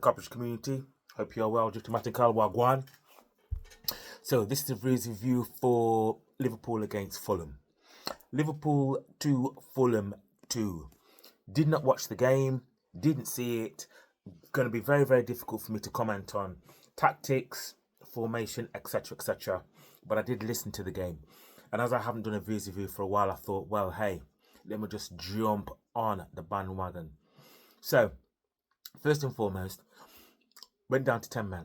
Kopish community. Hope you're well. Matikal Wagwan. So this is a review for Liverpool against Fulham. Liverpool 2, Fulham 2. Did not watch the game. Didn't see it. Going to be very, very difficult for me to comment on tactics, formation, etc., etc. But I did listen to the game. And as I haven't done a review for a while, I thought, well, hey, let me just jump on the bandwagon. So, first and foremost, went down to 10 men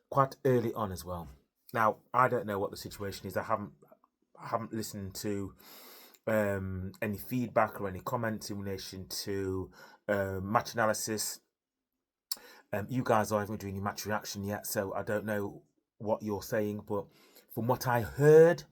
quite early on as well. Now, I don't know what the situation is. I haven't listened to any feedback or any comments in relation to match analysis. You guys aren't even doing your match reaction yet, so I don't know what you're saying. But from what I heard,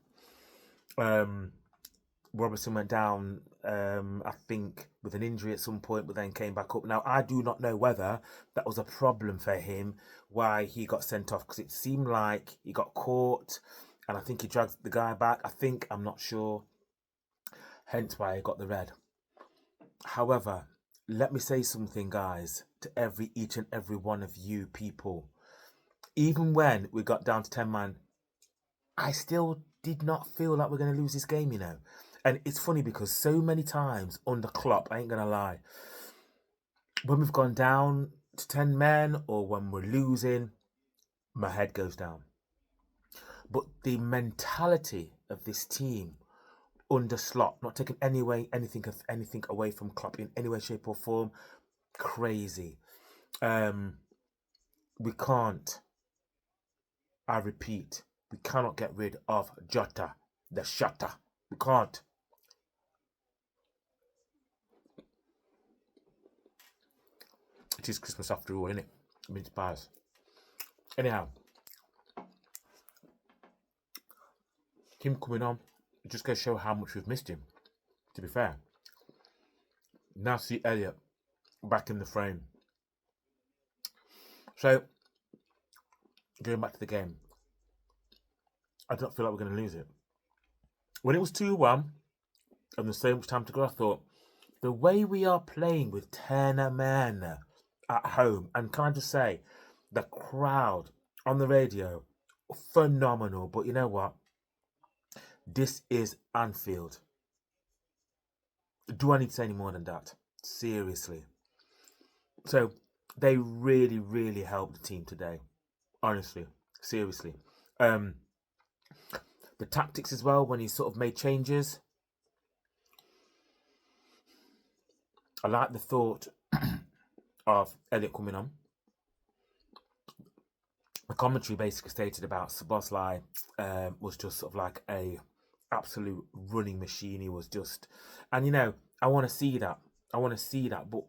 Robertson went down, I think, with an injury at some point, but then came back up. Now, I do not know whether that was a problem for him, why he got sent off, because it seemed like he got caught, and I think he dragged the guy back. I'm not sure, hence why he got the red. However, let me say something, guys, to each and every one of you people. Even when we got down to 10 man, I still did not feel like we're going to lose this game, you know. And it's funny because so many times under Klopp, I ain't going to lie, when we've gone down to 10 men or when we're losing, my head goes down. But the mentality of this team under Slot, not taking anything away from Klopp in any way, shape or form, crazy. We can't, I repeat, we cannot get rid of Jota, the shutter. We can't. It is Christmas after all, isn't it? Mince pies. Anyhow, him coming on, it just goes to show how much we've missed him, to be fair. Now see Elliot back in the frame. So, going back to the game, I don't feel like we're going to lose it. When it was 2-1 and there's so much time to go, I thought, the way we are playing with 10 men at home, and can I just say, the crowd on the radio, phenomenal. But you know what? This is Anfield. Do I need to say any more than that? Seriously. So they really, really helped the team today. Honestly, seriously. The tactics as well, when he sort of made changes. I like the thought of Elliot coming on. The commentary basically stated about Szoboszlai was just sort of like a absolute running machine. He was just, and you know, I want to see that. But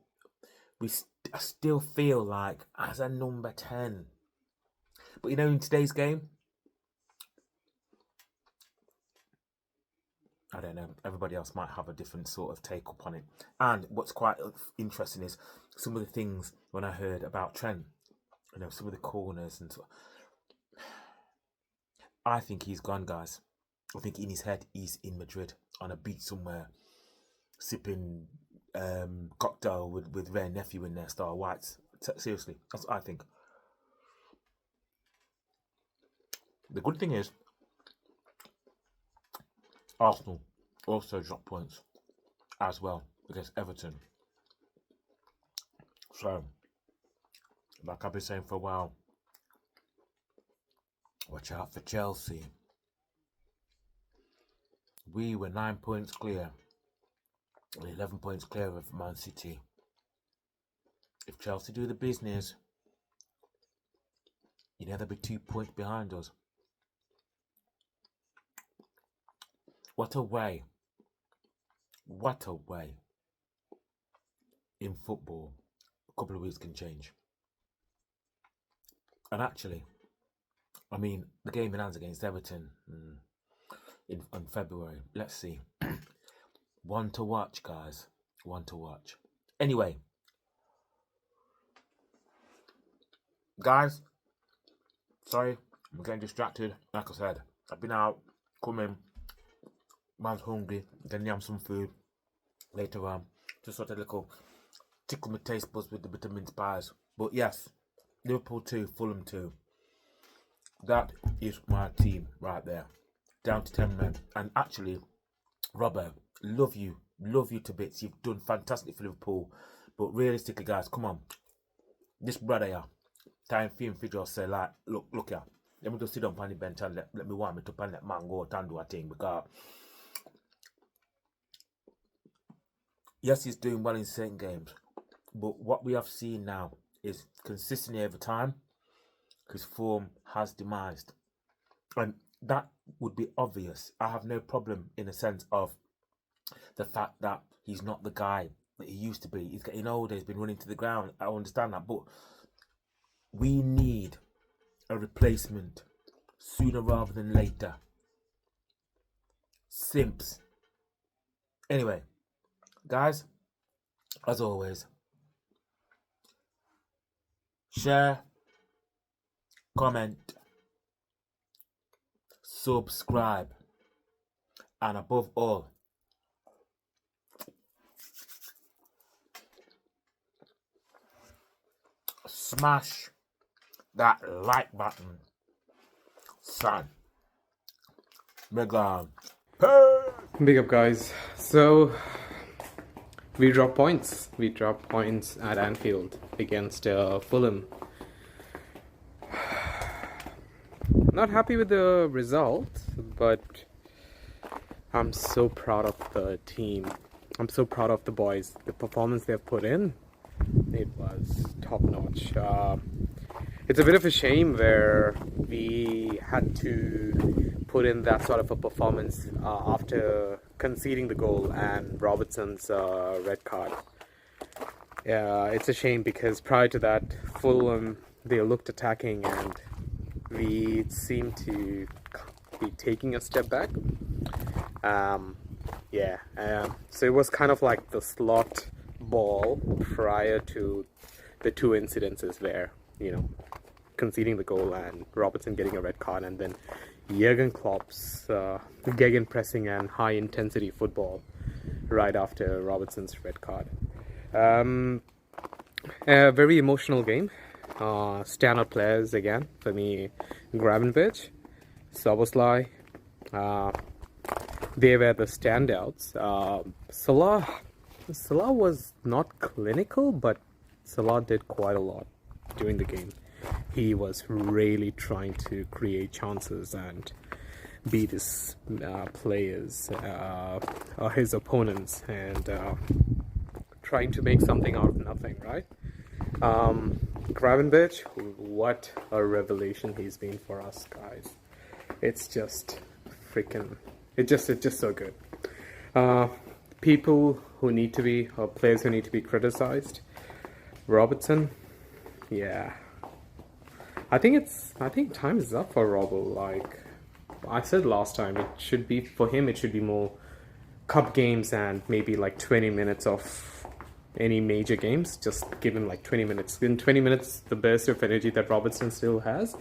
I still feel like as a number 10. But you know, in today's game, I don't know, everybody else might have a different sort of take up on it. And what's quite interesting is some of the things when I heard about Trent, you know, some of the corners and so. I think he's gone, guys. I think in his head he's in Madrid on a beach somewhere, sipping cocktail with Ray Nephew in their Star Whites. Seriously, that's what I think. The good thing is, Arsenal also dropped points as well against Everton. So, like I've been saying for a while, watch out for Chelsea. We were 9 points clear, 11 points clear of Man City. If Chelsea do the business, you know, they'll be 2 points behind us. What a way. What a way. In football, a couple of weeks can change. And actually, I mean, the game in hands against Everton in February. Let's see. One to watch, guys. One to watch. Anyway, guys, sorry, I'm getting distracted. Like I said, I've been out, coming, man's hungry, then yam some food later on. Just sort of little tickle my taste buds with the bit of mince pies. But yes, Liverpool 2, Fulham 2. That is my team right there. Down to 10 men. And actually, Robbo, love you to bits. You've done fantastic for Liverpool. But realistically, guys, come on. This brother here, time film for just say, like, look here. Let me just sit on the bench and let me warm it up and let man go out and do a thing. Because, yes, he's doing well in certain games. But what we have seen now is consistently over time, his form has demised. And that would be obvious. I have no problem in the sense of the fact that he's not the guy that he used to be. He's getting older, he's been running to the ground. I understand that. But we need a replacement sooner rather than later. Simps. Anyway, guys, as always, share, comment, subscribe, and above all, smash that like button, son. Mega. Big up, guys. So we dropped points. We dropped points at Anfield against Fulham. Not happy with the result, but I'm so proud of the team. I'm so proud of the boys. The performance they've put in, it was top notch. It's a bit of a shame where we had to put in that sort of a performance after conceding the goal and Robertson's red card. It's a shame because prior to that, Fulham, they looked attacking and we seemed to be taking a step back. So it was kind of like the slot ball prior to the two incidences where, conceding the goal and Robertson getting a red card, and then Jurgen Klopp's gegenpressing and high intensity football right after Robertson's red card. A very emotional game. Standout players again for me: Gravenberch, Szoboszlai. They were the standouts. Salah was not clinical, but Salah did quite a lot during the game. He was really trying to create chances and beat his players, or his opponents, and trying to make something out of nothing, right? Gravenberch, what a revelation he's been for us, guys. It's just freaking, it's just so good. People who need to be, or players who need to be criticized. Robertson, yeah. I think time is up for Robbo. Like I said last time, it should be more cup games and maybe like 20 minutes of any major games. Just give him like 20 minutes. In 20 minutes, the burst of energy that Robertson still has,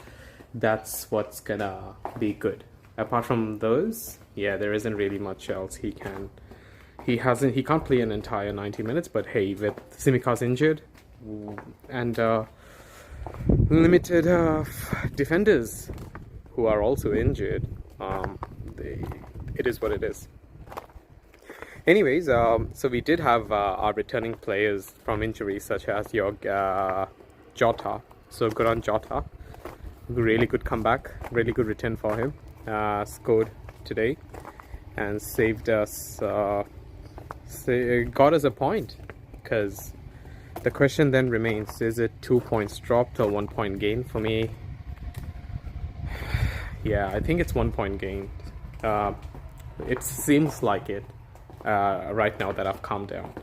that's what's gonna be good. Apart from those, yeah, there isn't really much else he can't play an entire 90 minutes, but hey, with Simicas injured and limited defenders who are also injured, it is what it is. Anyways, so we did have our returning players from injuries, such as your Jota. So good on Jota. Really good comeback, really good return for him. Scored today and saved us, got us a point, because the question then remains, is it 2 points dropped or 1 point gain? For me, yeah, I think it's 1 point gain. It seems like it right now that I've calmed down.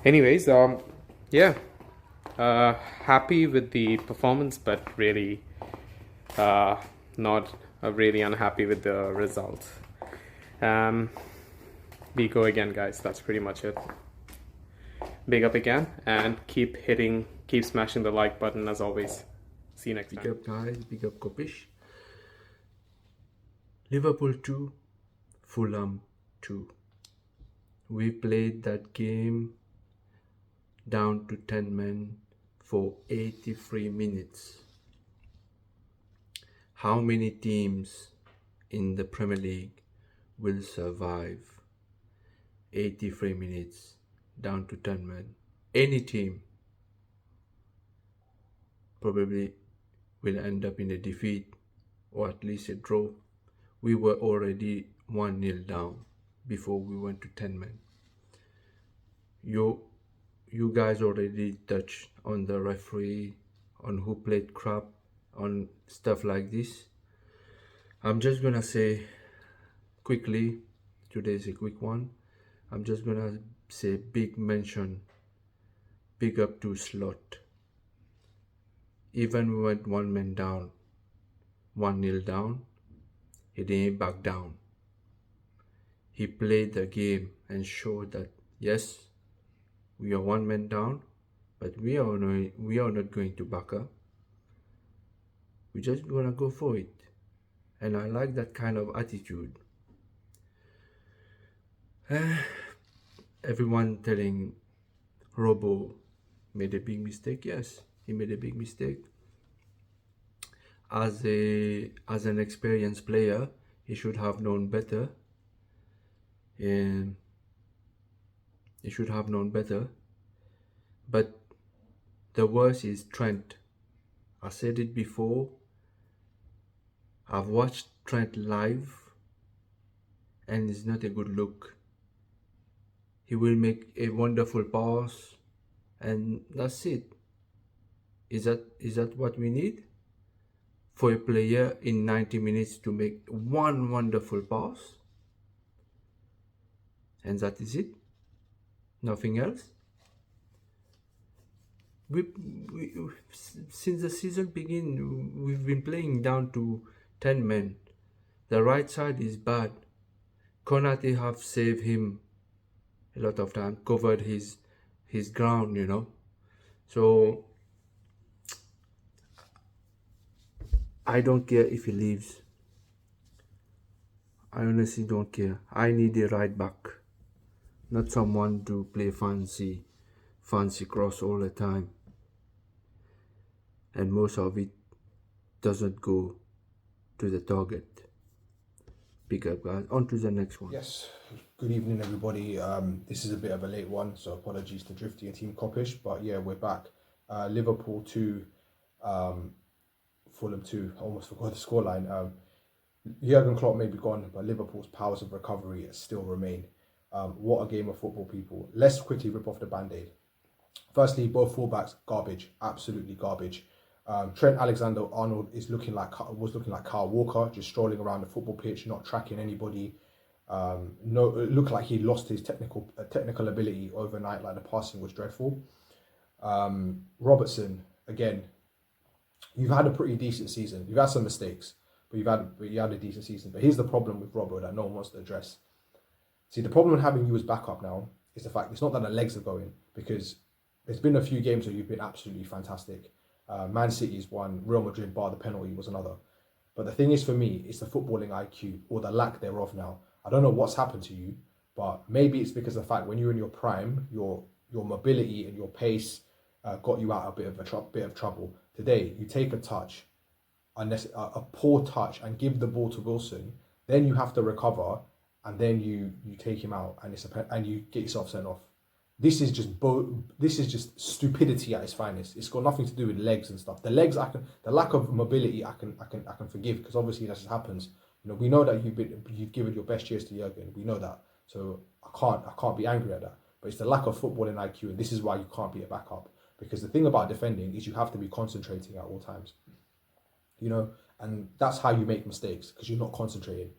Anyways, happy with the performance, but really not really unhappy with the result. We go again, guys. That's pretty much it. Big up again, and keep smashing the like button as always. See you next time. Big up, guys. Big up, Kopish. Liverpool 2, Fulham 2. We played that game down to 10 men. for 83 minutes. How many teams in the Premier League will survive 83 minutes down to 10 men? Any team probably will end up in a defeat or at least a draw. We were already 1-0 down before we went to 10 men. You guys already touched on the referee, on who played crap, on stuff like this. I'm just gonna say quickly, today's a quick one. I'm just gonna say big mention, big up to Slot. Even we went 1 man down, 1-0 down, he didn't back down. He played the game and showed that yes, we are 1 man down, but we are not going to back up. We're just gonna go for it. And I like that kind of attitude. Everyone telling Robo made a big mistake. Yes, he made a big mistake. As an experienced player, he should have known better. And he should have known better. But the worst is Trent. I said it before. I've watched Trent live, and it's not a good look. He will make a wonderful pass, and that's it. Is that what we need? For a player in 90 minutes to make one wonderful pass? And that is it? Nothing else? Since the season began, we've been playing down to 10 men. The right side is bad. Konate have saved him a lot of time, covered his ground, you know. So I don't care if he leaves. I honestly don't care. I need a right back, not someone to play fancy cross all the time, and most of it doesn't go to the target. Big up, guys. On to the next one. Yes, good evening, everybody. This is a bit of a late one, so apologies to Drifty and Team Kopish, but yeah, we're back. Liverpool 2, Fulham 2. I almost forgot the scoreline. Jurgen Klopp may be gone, but Liverpool's powers of recovery still remain. What a game of football, people. Let's quickly rip off the band-aid. Firstly, both fullbacks, garbage, absolutely garbage. Trent Alexander-Arnold was looking like Kyle Walker, just strolling around the football pitch, not tracking anybody. It looked like he lost his technical ability overnight. Like, the passing was dreadful. Robertson, again, you've had a pretty decent season. You've had some mistakes, but you had a decent season. But here's the problem with Robbo that no one wants to address. See, the problem with having you as backup now is the fact it's not that the legs are going, because there's been a few games where you've been absolutely fantastic. Man City's one, Real Madrid, bar the penalty, was another. But the thing is, for me, it's the footballing IQ, or the lack thereof now. I don't know what's happened to you, but maybe it's because of the fact when you're in your prime, your mobility and your pace got you out a bit of trouble. Today, you take a touch, a poor touch, and give the ball to Wilson, then you have to recover, and then you take him out, and you get yourself sent off. This is just stupidity at its finest. It's got nothing to do with legs and stuff. The legs, the lack of mobility, I can forgive, because obviously that just happens. You know, we know that you've given your best years to Jurgen. We know that, so I can't be angry at that. But it's the lack of footballing IQ, and this is why you can't be a backup. Because the thing about defending is you have to be concentrating at all times. You know, and that's how you make mistakes, because you're not concentrating.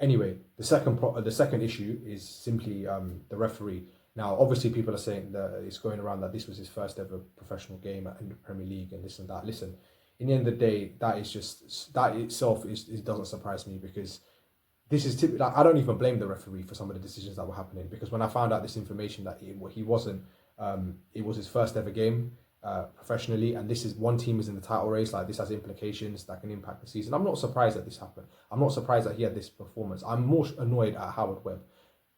Anyway, the second issue is simply the referee. Now, obviously, people are saying that it's going around that this was his first ever professional game in the Premier League and this and that. Listen, in the end of the day, that itself doesn't surprise me, because this is typically, I don't even blame the referee for some of the decisions that were happening, because when I found out this information that he wasn't, it was his first ever game professionally, and this is one team is in the title race, like this has implications that can impact the season. I'm not surprised that this happened. I'm not surprised that he had this performance. I'm more annoyed at Howard Webb.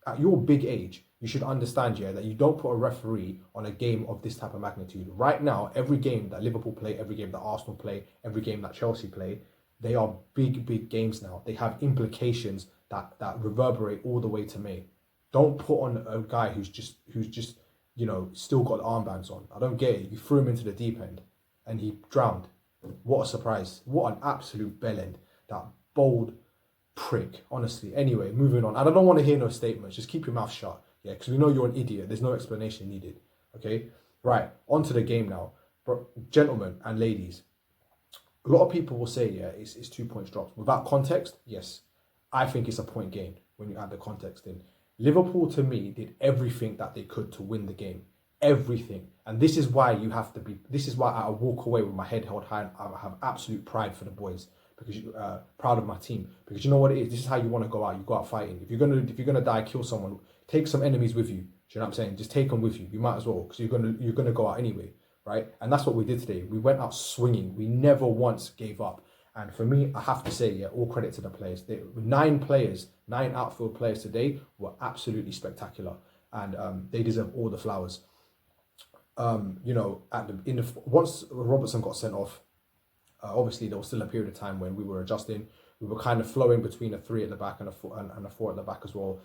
at your big age, you should understand, yeah, that you don't put a referee on a game of this type of magnitude. Right now, every game that Liverpool play, every game that Arsenal play, every game that Chelsea play, they are big games now. They have implications that reverberate all the way to May. Don't put on a guy who's just still got armbands on. I don't get it. You threw him into the deep end and he drowned. What a surprise. What an absolute bellend. That bold prick, honestly. Anyway, moving on. And I don't want to hear no statements. Just keep your mouth shut. Yeah, because we know you're an idiot. There's no explanation needed. Okay? Right, on to the game now. Gentlemen and ladies, a lot of people will say, yeah, it's 2 points dropped. Without context, yes. I think it's a point gained when you add the context in. Liverpool, to me, did everything that they could to win the game. Everything. And this is why I walk away with my head held high and I have absolute pride for the boys. Because proud of my team. Because you know what it is? This is how you want to go out. You go out fighting. If you're gonna die, kill someone, take some enemies with you. Do you know what I'm saying? Just take them with you. You might as well, because you're gonna go out anyway, right? And that's what we did today. We went out swinging. We never once gave up. And for me, I have to say, yeah, all credit to the players. 9 outfield players today were absolutely spectacular, and they deserve all the flowers. Once Robertson got sent off, obviously there was still a period of time when we were adjusting. We were kind of flowing between a 3 at the back and a 4 at the back as well,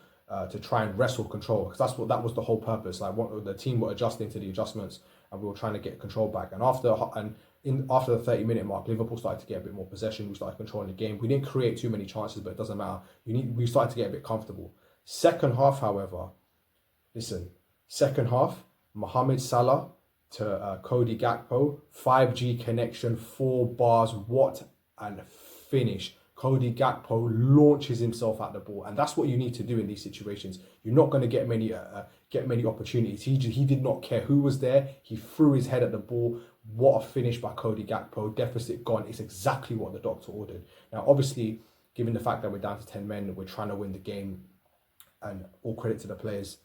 to try and wrestle control, because that was the whole purpose. Like, the team were adjusting to the adjustments, and we were trying to get control back. And after the 30-minute mark, Liverpool started to get a bit more possession. We started controlling the game. We didn't create too many chances, but it doesn't matter. We started to get a bit comfortable. Second half, however, Mohamed Salah to Cody Gakpo, 5G connection, 4 bars. What an finish! Cody Gakpo launches himself at the ball, and that's what you need to do in these situations. You're not going to get many opportunities. He did not care who was there. He threw his head at the ball. What a finish by Cody Gakpo. Deficit gone. It's exactly what the doctor ordered. Now, obviously, given the fact that we're down to 10 men, we're trying to win the game, and all credit to the players,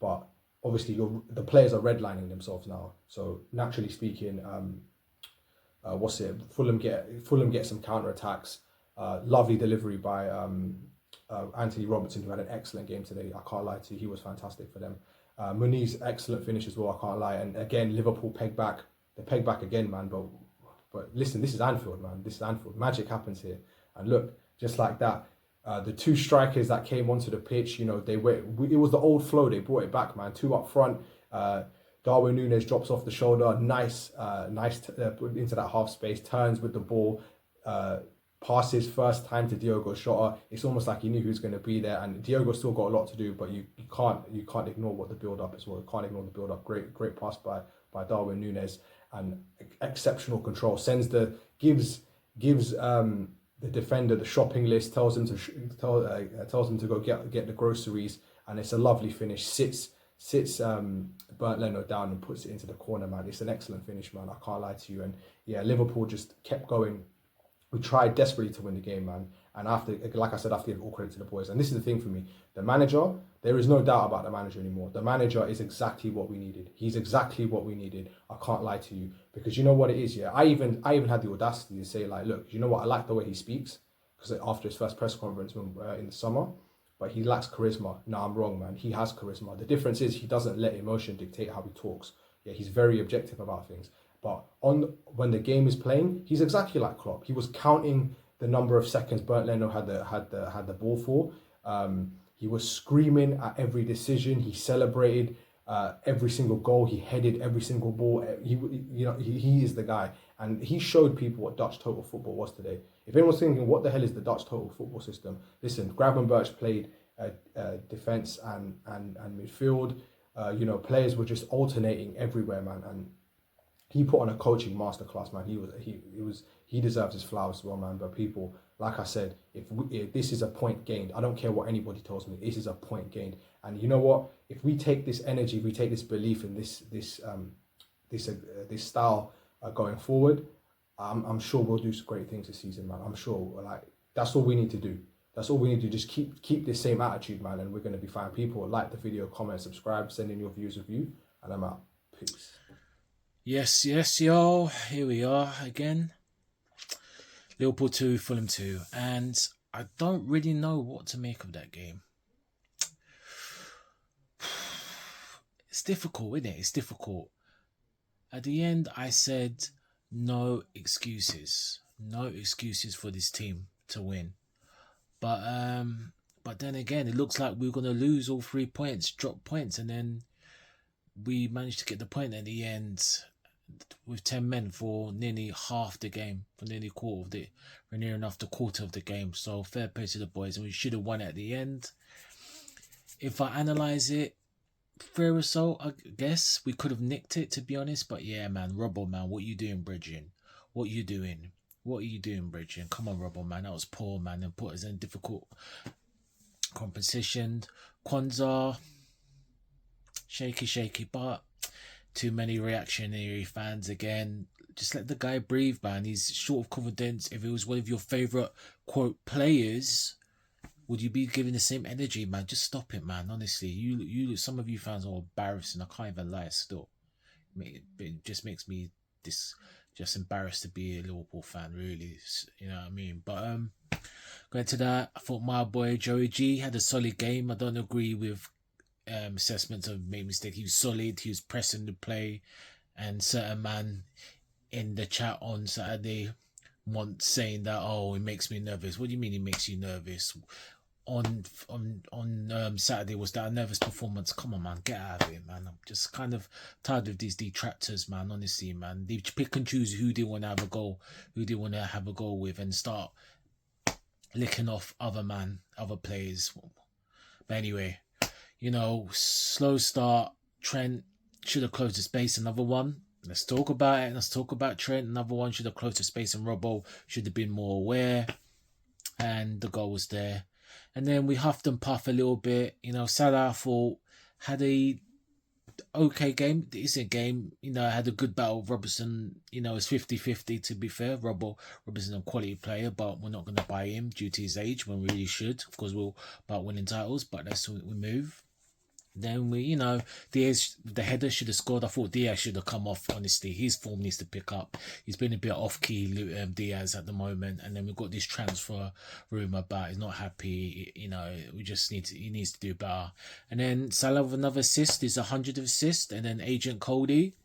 but obviously the players are redlining themselves now. So naturally speaking, Fulham get some counter attacks. Lovely delivery by Anthony Robertson, who had an excellent game today. I can't lie to you, he was fantastic for them. Muniz, excellent finish as well, I can't lie. And again, Liverpool peg back. They peg back again, man. But listen, this is Anfield, man. This is Anfield. Magic happens here. And look, just like that, the 2 strikers that came onto the pitch, it was the old flow. They brought it back, man. 2 up front. Darwin Núñez drops off the shoulder. Nice into that half space. Turns with the ball. Passes first time to Diogo Jota. It's almost like he knew he was going to be there, and Diogo still got a lot to do, but you can't ignore what the build up as well. You can't ignore the build up. Great pass by Darwin Núñez, and exceptional control. Gives the defender the shopping list. Tells him to go get the groceries, and it's a lovely finish. Sits Bernd Leno down and puts it into the corner, man. It's an excellent finish, man. I can't lie to you. And yeah, Liverpool just kept going. We tried desperately to win the game, man. And after, like I said, I give all credit to the boys. And this is the thing for me. The manager, there is no doubt about the manager anymore. The manager is exactly what we needed. He's exactly what we needed. I can't lie to you. Because you know what it is, yeah? I even had the audacity to say, like, look, you know what? I like the way he speaks. Because after his first press conference in the summer, but he lacks charisma. No, I'm wrong, man. He has charisma. The difference is he doesn't let emotion dictate how he talks. Yeah, he's very objective about things. But when the game is playing, he's exactly like Klopp. He was counting the number of seconds Bernd Leno had the ball for. He was screaming at every decision. He celebrated every single goal. He headed every single ball. He is the guy, and he showed people what Dutch total football was today. If anyone's thinking, what the hell is the Dutch total football system? Listen, Gravenberch played defense and midfield. Players were just alternating everywhere, man, and he put on a coaching masterclass, man. He deserves his flowers as well, man. But people, like I said, if this is a point gained, I don't care what anybody tells me. This is a point gained, and you know what? If we take this energy, if we take this belief in this style going forward, I'm sure we'll do some great things this season, man. I'm sure. Like, that's all we need to do. That's all we need to do. Just keep this same attitude, man, and we're gonna be fine. People, like the video, comment, subscribe, send in your views of you, and I'm out. Peace. Yes, y'all. Here we are again. Liverpool 2, Fulham 2. And I don't really know what to make of that game. it's difficult, isn't it? It's difficult. At the end, I said no excuses. No excuses for this team to win. But then again, it looks like we're gonna lose all 3 points, drop points, and then we managed to get the point at the end with 10 men for nearly half the game, for nearly near enough the quarter of the game. So fair play to the boys, and we should have won at the end. If I analyse it, fair result, I guess we could have nicked it, to be honest. But yeah, man, Robbo, man, what you doing, Bridging? What you doing? What are you doing, Bridging? Come on, Robbo, man, that was poor, man, and put us in difficult competition. Kwanzaa, shaky, but too many reactionary fans again. Just let the guy breathe, man. He's short of confidence. If it was one of your favourite, quote, players, would you be giving the same energy, man? Just stop it, man. Honestly, you, some of you fans are embarrassing. I can't even lie. Still, it just makes me just embarrassed to be a Liverpool fan. Really, you know what I mean? But going to that, I thought my boy Joey G had a solid game. I don't agree with assessments of made mistake. He was solid. He was pressing the play, and certain man in the chat on Saturday once saying that, oh, it makes me nervous. What do you mean it makes you nervous? On Saturday, was that a nervous performance? Come on, man, get out of it, man. I'm just kind of tired of these detractors, man. Honestly, man, they pick and choose who they want to have a goal, with, and start licking off other players. But anyway, you know, slow start. Trent should have closed the space. Another one. Let's talk about it. Let's talk about Trent. Another one should have closed the space, and Robbo should have been more aware. And the goal was there. And then we huffed and puffed a little bit. You know, Salah, I thought, had a okay game. Decent game. You know, had a good battle with Robertson. You know, it's 50-50 to be fair. Robertson a quality player, but we're not going to buy him due to his age when we really should. Of course, we'll about winning titles, but that's what we move. Then we, you know, Diaz, the header should have scored. I thought Diaz should have come off, honestly. His form needs to pick up. He's been a bit off-key, Diaz, at the moment. And then we've got this transfer rumour about he's not happy. You know, he needs to do better. And then Salah with another assist. There's 100 assists. And then Agent Cody,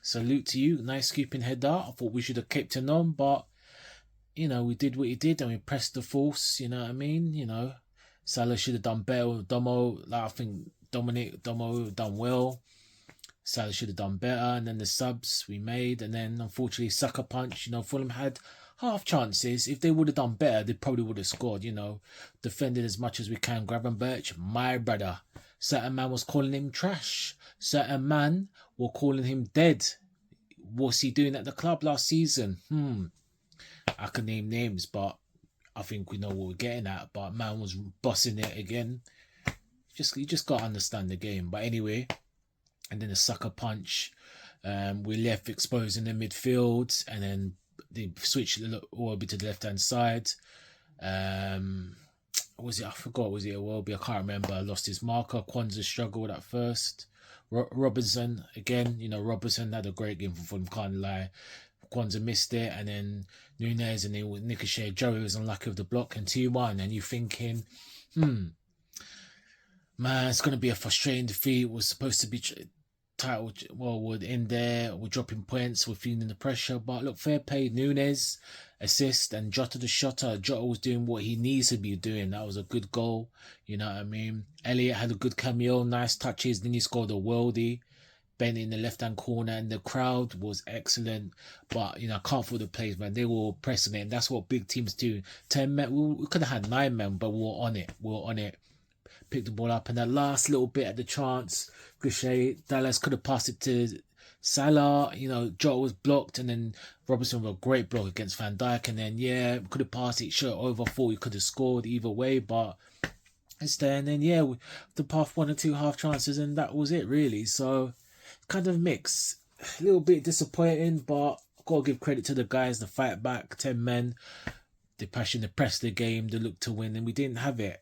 salute to you. Nice scooping header. I thought we should have kept him on, but, you know, we did what he did and we pressed the force, you know what I mean? You know, Salah should have done better with Domo. Like, I think Domo done well. Salah should have done better. And then the subs we made. And then, unfortunately, sucker punch. You know, Fulham had half chances. If they would have done better, they probably would have scored, you know. Defended as much as we can. Gravenberch, my brother. Certain man was calling him trash. Certain man were calling him dead. What's he doing at the club last season? I can name names, but I think we know what we're getting at. But man was bossing it again. You just got to understand the game. But anyway, and then a sucker punch. We left exposing the midfield, and then they switched all to the left hand side. Was it? I forgot. Was it a Welby? I can't remember. Lost his marker. Kwanzaa struggled at first. Robinson again. You know, Robinson had a great game for Fulham. Can't lie. Kwanzaa missed it, and then Nunez and then Ricochet. Joey was unlucky with the block and 2-1. And you're thinking, man, it's going to be a frustrating defeat. We're supposed to be title. Well, we're in there. We're dropping points. We're feeling the pressure. But look, fair play. Nunez assist and Jota the shotter. Jota was doing what he needs to be doing. That was a good goal. You know what I mean? Elliott had a good cameo. Nice touches. Then he scored a worldie. Ben in the left-hand corner, and the crowd was excellent. But, you know, I can't fault the players, man. They were pressing it, and that's what big teams do. 10 men, we could have had 9 men, but we were on it. Picked the ball up, and that last little bit at the chance, Ricochet, Dallas could have passed it to Salah. You know, Jota was blocked, and then Robertson with a great block against Van Dijk, and then, yeah, could have passed it, sure, over 4, we could have scored either way, but it's there. And then, yeah, the path 1 or 2 half chances, and that was it, really. So, kind of mixed, a little bit disappointing, but I've got to give credit to the guys, the fight back, 10 men, the passion, the press the game, the look to win, and we didn't have it.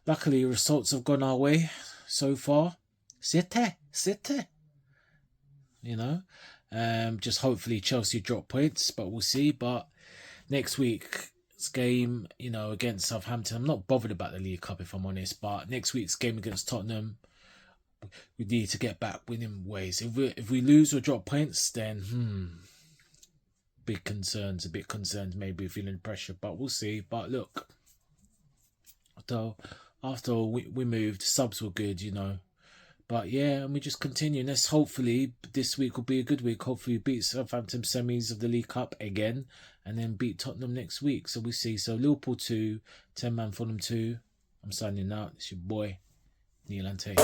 Luckily, results have gone our way so far. City. You know, just hopefully Chelsea drop points, but we'll see. But next week's game, you know, against Southampton, I'm not bothered about the League Cup if I'm honest, but next week's game against Tottenham, we need to get back winning ways. If we lose or drop points, then a bit concerned, maybe feeling pressure, but we'll see. But look, after we moved, subs were good, But yeah, and we just continue. Let's hopefully this week will be a good week. Hopefully beat Southampton semis of the League Cup again, and then beat Tottenham next week. So we see. So Liverpool 2, 10-man Fulham 2. I'm signing out. It's your boy, Neil Ante.